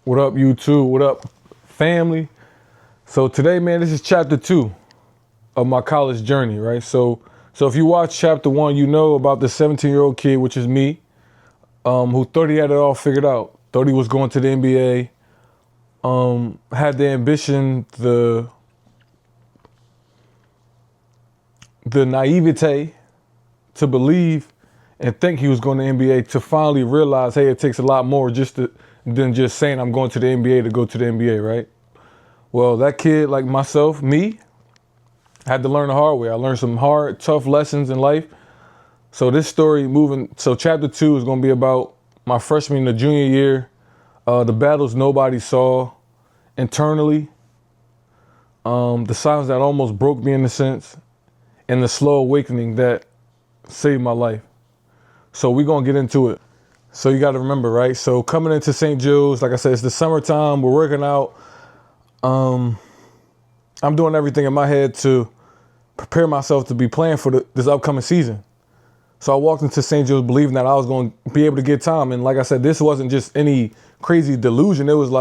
What up, YouTube? What up, family? So today, man, this is chapter 2 of my college journey, right? So if you watch chapter 1, you know about the 17-year-old kid, which is me, who thought he had it all figured out. Thought he was going to the NBA. Had the ambition, the naivete to believe and think he was going to the NBA, to finally realize, hey, it takes a lot more than just saying I'm going to the NBA to go to the NBA, right? Well, that kid, like myself, me, had to learn the hard way. I learned some hard, tough lessons in life. So this story so chapter 2 is going to be about my freshman and junior year, the battles nobody saw internally, the silence that almost broke me in a sense, and the slow awakening that saved my life. So we're going to get into it. So you got to remember, right? So coming into St. Joe's, like I said, it's the summertime. We're working out. I'm doing everything in my head to prepare myself to be playing for this upcoming season. So I walked into St. Joe's believing that I was going to be able to get time. And like I said, this wasn't just any crazy delusion. It was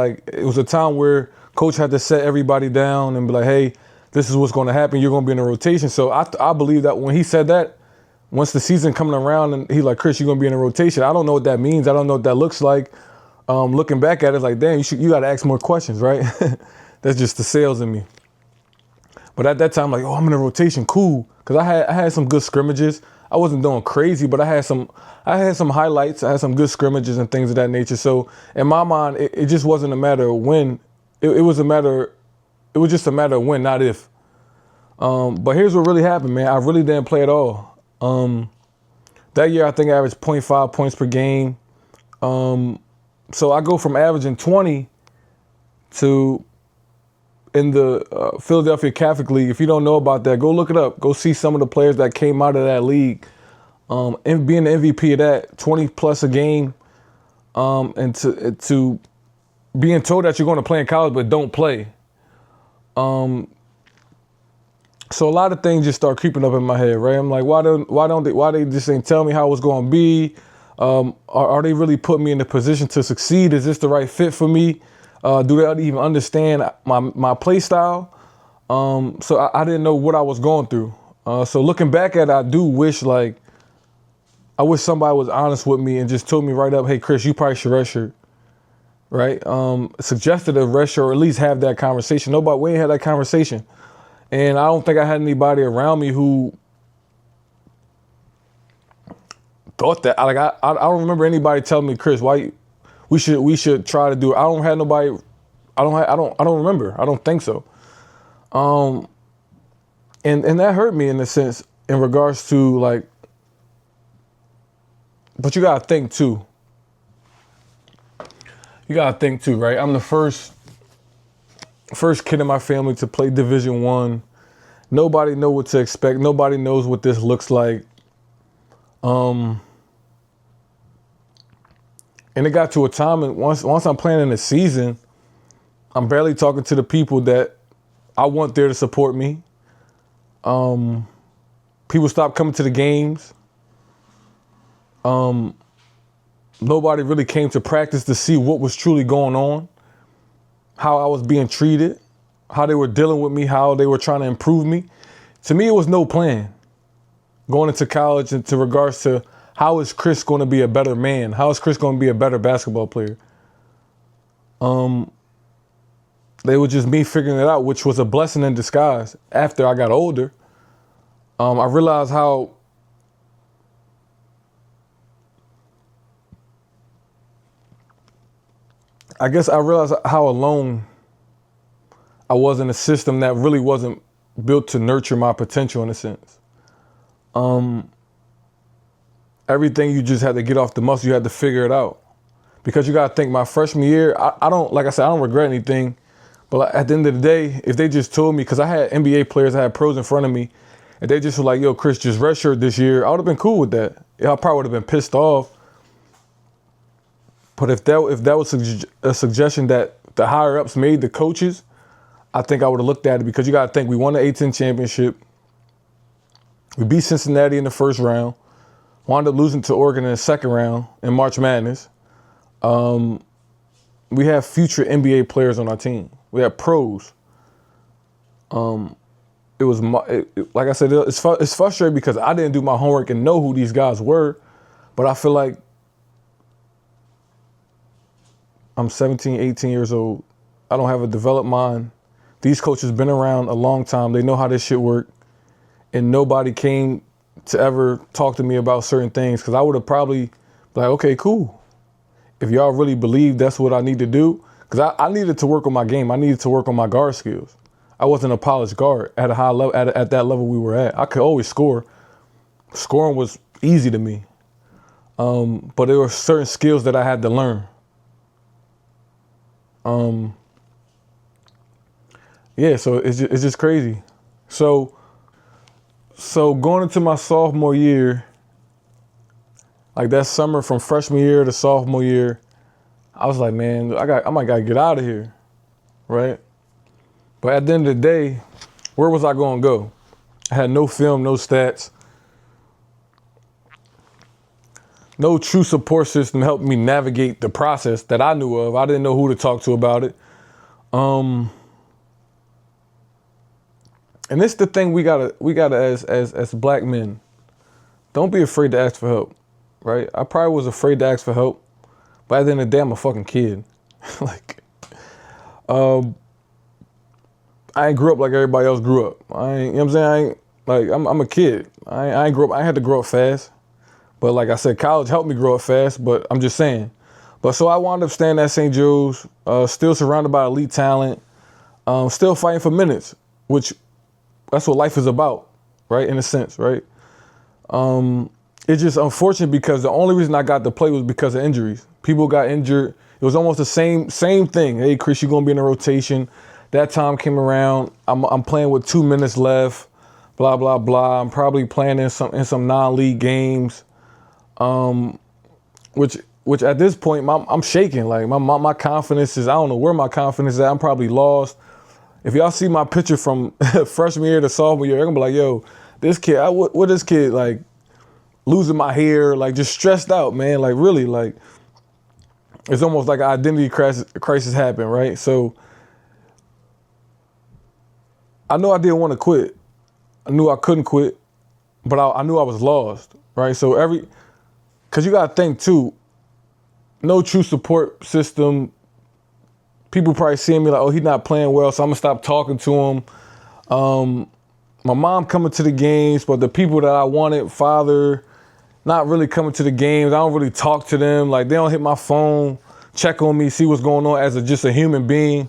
a time where coach had to set everybody down and be like, hey, this is what's going to happen. You're going to be in a rotation. So I believe that when he said that, once the season coming around and he's like, Chris, you're going to be in a rotation. I don't know what that means. I don't know what that looks like. Looking back at it, like, damn, you got to ask more questions, right? That's just the sales in me. But at that time, like, oh, I'm in a rotation, cool. Because I had some good scrimmages. I wasn't doing crazy, but I had some highlights. I had some good scrimmages and things of that nature. So in my mind, it just wasn't a matter of when. It was just a matter of when, not if. But here's what really happened, man. I really didn't play at all. That year, I think I averaged 0.5 points per game. So I go from averaging 20 to in the Philadelphia Catholic League. If you don't know about that, go look it up. Go see some of the players that came out of that league. And being the MVP of that, 20 plus a game, and to being told that you're going to play in college but don't play. So a lot of things just start creeping up in my head, right? I'm like, why they just ain't tell me how it's going to be? Are they really putting me in a position to succeed? Is this the right fit for me? Do they even understand my play style? So I didn't know what I was going through. So looking back at it, I do wish, I wish somebody was honest with me and just told me right up, hey, Chris, you probably should redshirt, right? Suggested a redshirt, or at least have that conversation. We ain't had that conversation. And I don't think I had anybody around me who thought that. I don't remember anybody telling me, Chris, we should try to do it. I don't have nobody. I don't remember. I don't think so. And that hurt me in a sense in regards to but you gotta think too. Right? I'm the first kid in my family to play Division I. Nobody know what to expect. Nobody knows what this looks like. And it got to a time, and once I'm playing in the season, I'm barely talking to the people that I want there to support me. People stopped coming to the games. Nobody really came to practice to see what was truly going on, how I was being treated, how they were dealing with me, how they were trying to improve me. To me, it was no plan going into college into regards to how is Chris going to be a better man? How is Chris going to be a better basketball player? They were just me figuring it out, which was a blessing in disguise. After I got older, I realized how alone I was in a system that really wasn't built to nurture my potential in a sense. Everything you just had to get off the muscle, you had to figure it out. Because you got to think, my freshman year, I don't regret anything. But at the end of the day, if they just told me, because I had NBA players, I had pros in front of me, and they just were like, yo, Chris, just redshirt this year, I would have been cool with that. I probably would have been pissed off. But if that was a suggestion that the higher ups made, the coaches, I think I would have looked at it, because you got to think, we won the A-10 championship. We beat Cincinnati in the first round, wound up losing to Oregon in the second round in March Madness. we have future NBA players on our team. We have pros. It was like I said, it's frustrating because I didn't do my homework and know who these guys were, but I feel like I'm 17, 18 years old. I don't have a developed mind. These coaches been around a long time. They know how this shit work, and nobody came to ever talk to me about certain things because I would have probably been like, okay, cool. If y'all really believe that's what I need to do, because I needed to work on my game. I needed to work on my guard skills. I wasn't a polished guard at a high level, at that level we were at. I could always score. Scoring was easy to me. But there were certain skills that I had to learn. Yeah, so it's just crazy. So going into my sophomore year, like that summer from freshman year to sophomore year, I was like, man, I might gotta get out of here, right? But at the end of the day, where was I gonna go? I had no film, no stats, no true support system helping me navigate the process that I knew of. I didn't know who to talk to about it. And this is the thing we gotta as black men, don't be afraid to ask for help, right? I probably was afraid to ask for help, but at the end of the day, I'm a fucking kid. Like, I ain't grew up like everybody else grew up. You know what I'm saying? I'm a kid. I ain't grew up. I had to grow up fast. But like I said, college helped me grow up fast, but I'm just saying. But so I wound up staying at St. Joe's, still surrounded by elite talent, still fighting for minutes, which that's what life is about, right? In a sense, right? It's just unfortunate because the only reason I got to play was because of injuries. People got injured. It was almost the same thing. Hey, Chris, you're going to be in a rotation. That time came around. I'm playing with 2 minutes left. Blah blah blah. I'm probably playing in some non-league games, which at this point I'm shaking. Like my confidence is, I don't know where my confidence is at. I'm probably lost. If y'all see my picture from freshman year to sophomore year, I'm gonna be like, yo, this kid, what this kid, like losing my hair, like just stressed out, man. Like really, like it's almost like an identity crisis happened, right? So I know I didn't want to quit. I knew I couldn't quit, but I knew I was lost, right? So because you got to think too, no true support system. People probably seeing me like, oh, he's not playing well, so I'm going to stop talking to him. My mom coming to the games, but the people that I wanted, father, not really coming to the games. I don't really talk to them. Like, they don't hit my phone, check on me, see what's going on as just a human being.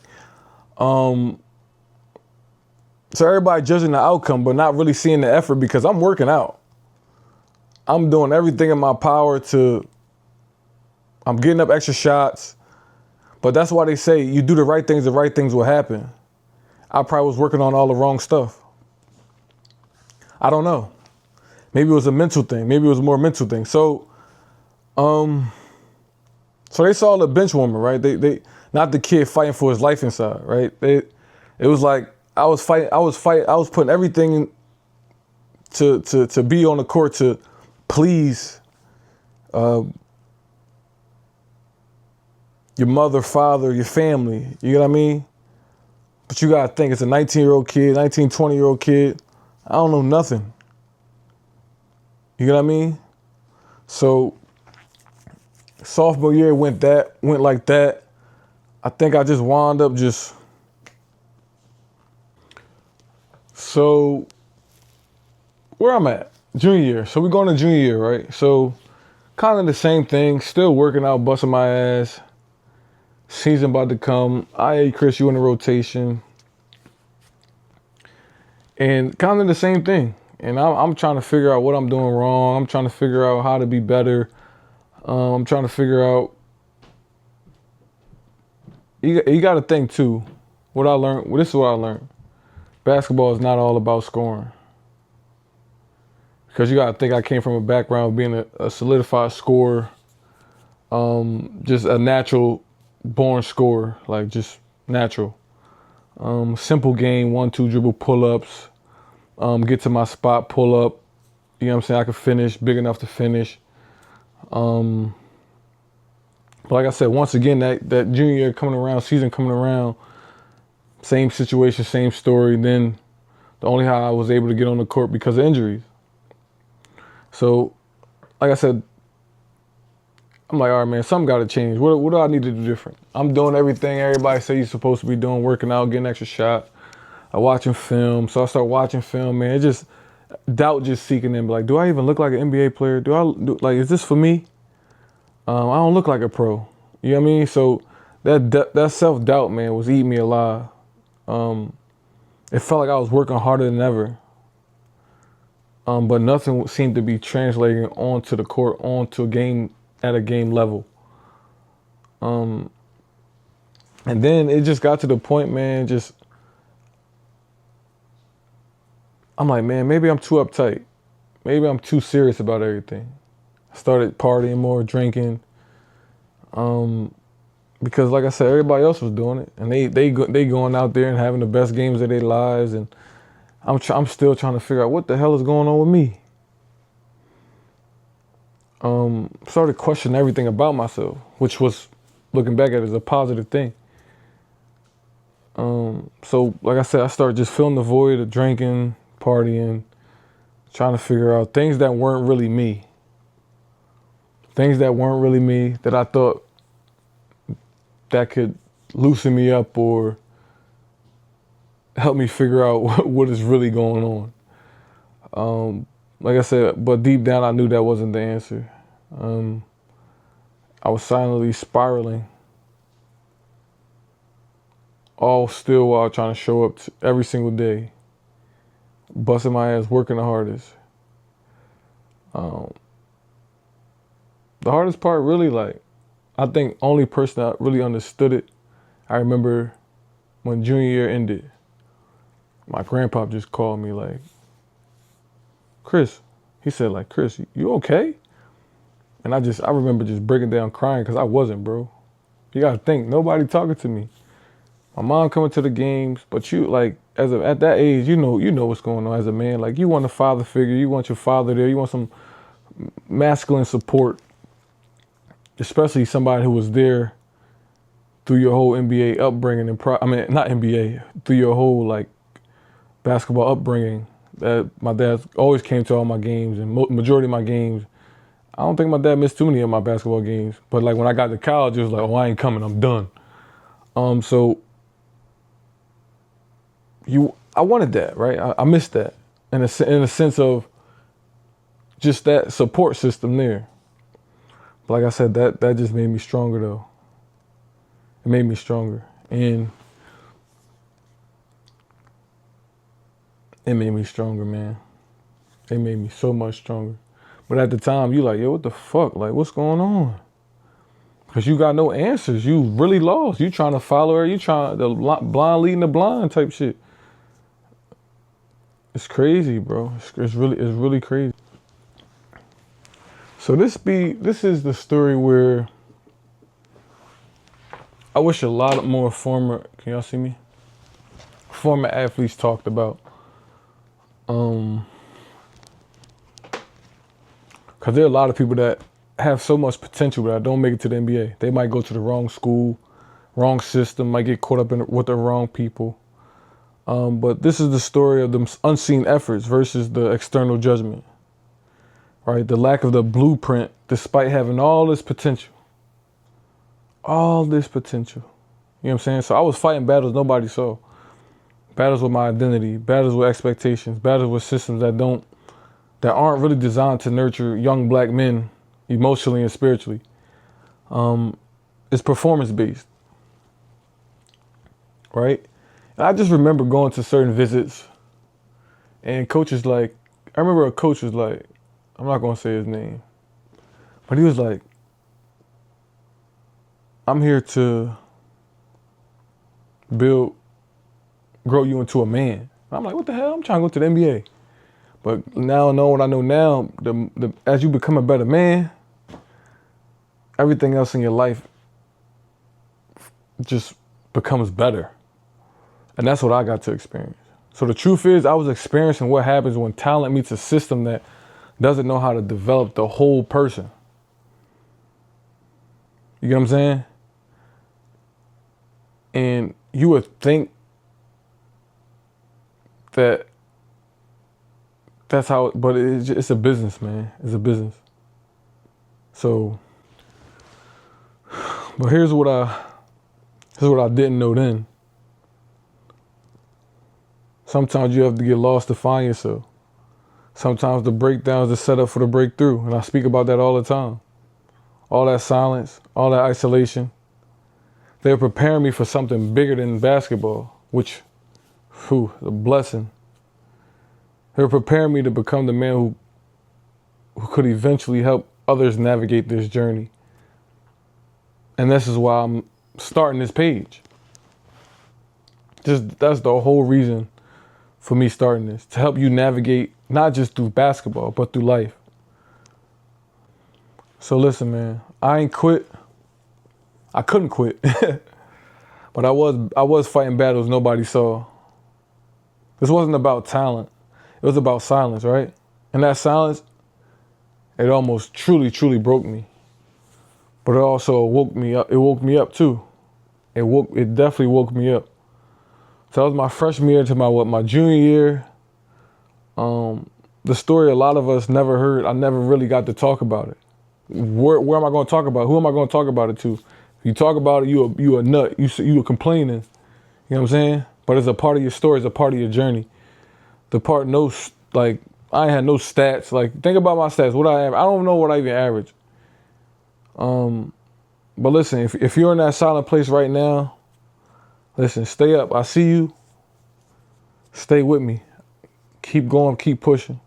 So everybody judging the outcome, but not really seeing the effort because I'm working out. I'm doing everything in my power I'm getting up extra shots. But that's why they say you do the right things will happen. I probably was working on all the wrong stuff. I don't know. Maybe it was a mental thing. Maybe it was more mental thing. So they saw the benchwarmer, right? They not the kid fighting for his life inside, right? It was like I was putting everything to be on the court to please your mother, father, your family. You know what I mean? But you gotta think, it's a 19-year-old kid, 19, 20-year-old kid. I don't know nothing. You know what I mean? So sophomore year went like that. I think I just wound up so where I'm at, junior year. So we're going to junior year, right? So kind of the same thing, still working out, busting my ass. Season about to come. Hey, Chris, you in the rotation. And kind of the same thing. And I'm trying to figure out what I'm doing wrong. I'm trying to figure out how to be better. I'm trying to figure out. You got to think too. What I learned. Well, this is what I learned. Basketball is not all about scoring. Because you got to think I came from a background of being a solidified scorer. Just a natural born scorer. Like just natural. Simple game, 1-2 dribble pull-ups. Get to my spot, pull up. You know what I'm saying? I can finish, big enough to finish. But like I said, once again, that junior year coming around, season coming around, same situation, same story. Then the only how I was able to get on the court because of injuries. So, like I said, I'm like, all right, man, something got to change. What do I need to do different? I'm doing everything everybody say you're supposed to be doing, working out, getting extra shot. I'm watching film. So I start watching film, man. It just, doubt just seeking in. Like, do I even look like an NBA player? Is this for me? I don't look like a pro. You know what I mean? So that self-doubt, man, was eating me alive. It felt like I was working harder than ever. But nothing seemed to be translating onto the court, onto a game, at a game level. And then it just got to the point, man, I'm like, man, maybe I'm too uptight. Maybe I'm too serious about everything. I started partying more, drinking. Because like I said, everybody else was doing it. And they going out there and having the best games of their lives. And I'm still trying to figure out what the hell is going on with me. Started questioning everything about myself, which was, looking back at it, is a positive thing. So like I said, I started just filling the void of drinking, partying, trying to figure out things that weren't really me. Things that weren't really me that I thought that could loosen me up or help me figure out what is really going on. Like I said, but deep down I knew that wasn't the answer. I was silently spiraling, all still while trying to show up every single day, busting my ass, working the hardest. The hardest part really, like, I think only person that really understood it, I remember when junior year ended, my grandpa just called me like, Chris, he said like, Chris, you okay? And I remember just breaking down crying because I wasn't, bro. You gotta think, nobody talking to me. My mom coming to the games, but you, like, at that age, you know what's going on as a man. Like, you want a father figure, you want your father there, you want some masculine support, especially somebody who was there through your whole NBA upbringing and not NBA, through your whole like basketball upbringing. That my dad always came to all my games and majority of my games. I don't think my dad missed too many of my basketball games, but like when I got to college, it was like, oh, I ain't coming, I'm done. So I wanted that, right? I missed that in a sense of just that support system there. But like I said, that just made me stronger though. It made me stronger, and it made me stronger, man. It made me so much stronger. But at the time, you like, yo, what the fuck? Like, what's going on? Because you got no answers. You really lost. You trying to follow her. You trying the blind leading the blind type shit. It's crazy, bro. It's really crazy. So this is the story where I wish a lot more former, can y'all see me? Former athletes talked about. Because there are a lot of people that have so much potential but don't make it to the NBA. They might go to the wrong school, wrong system, might get caught up with the wrong people. But this is the story of the unseen efforts versus the external judgment, right? The lack of the blueprint despite having all this potential. All this potential. You know what I'm saying? So I was fighting battles nobody saw. Battles with my identity, battles with expectations, battles with systems that aren't really designed to nurture young black men emotionally and spiritually. It's performance-based, right? And I just remember going to certain visits and coaches like, I remember a coach was like, I'm not gonna say his name, but he was like, I'm here to grow you into a man. I'm like, what the hell? I'm trying to go to the NBA. But now knowing what I know now, as you become a better man, everything else in your life just becomes better. And that's what I got to experience. So the truth is, I was experiencing what happens when talent meets a system that doesn't know how to develop the whole person. You get what I'm saying? And you would think that that's how, but it's a business, man. It's a business. So, but here's what I didn't know then. Sometimes you have to get lost to find yourself. Sometimes the breakdowns are set up for the breakthrough. And I speak about that all the time. All that silence, all that isolation. They're preparing me for something bigger than basketball, which, whew, is a blessing. They're preparing me to become the man who could eventually help others navigate this journey. And this is why I'm starting this page. That's the whole reason for me starting this, to help you navigate not just through basketball, but through life. So listen, man, I ain't quit. I couldn't quit, but I was fighting battles nobody saw. This wasn't about talent. It was about silence, right? And that silence, it almost truly broke me. But it also woke me up. It woke me up too. It definitely woke me up. So that was my freshman year to my junior year. The story a lot of us never heard. I never really got to talk about it. Where am I going to talk about it? Who am I going to talk about it to? If you talk about it, you a nut. You a complaining. You know what I'm saying? But it's a part of your story. It's a part of your journey. The part like I ain't had no stats. Like think about my stats. What I don't know what I even average. But listen, if you're in that silent place right now, listen, stay up. I see you. Stay with me. Keep going, keep pushing.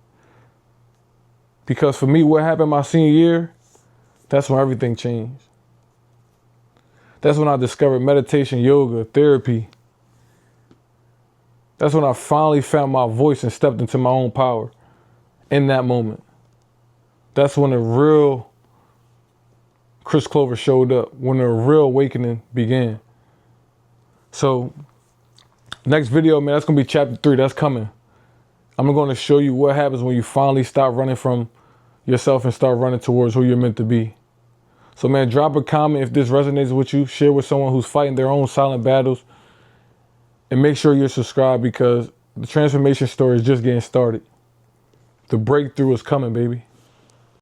Because for me, what happened my senior year, that's when everything changed. That's when I discovered meditation, yoga, therapy. That's when I finally found my voice and stepped into my own power in that moment. That's when the real Chris Clover showed up, when the real awakening began. So next video, man, that's going to be chapter 3. That's coming. I'm going to show you what happens when you finally stop running from yourself and start running towards who you're meant to be. So, man, drop a comment if this resonates with you. Share with someone who's fighting their own silent battles. And make sure you're subscribed because the transformation story is just getting started. The breakthrough is coming, baby.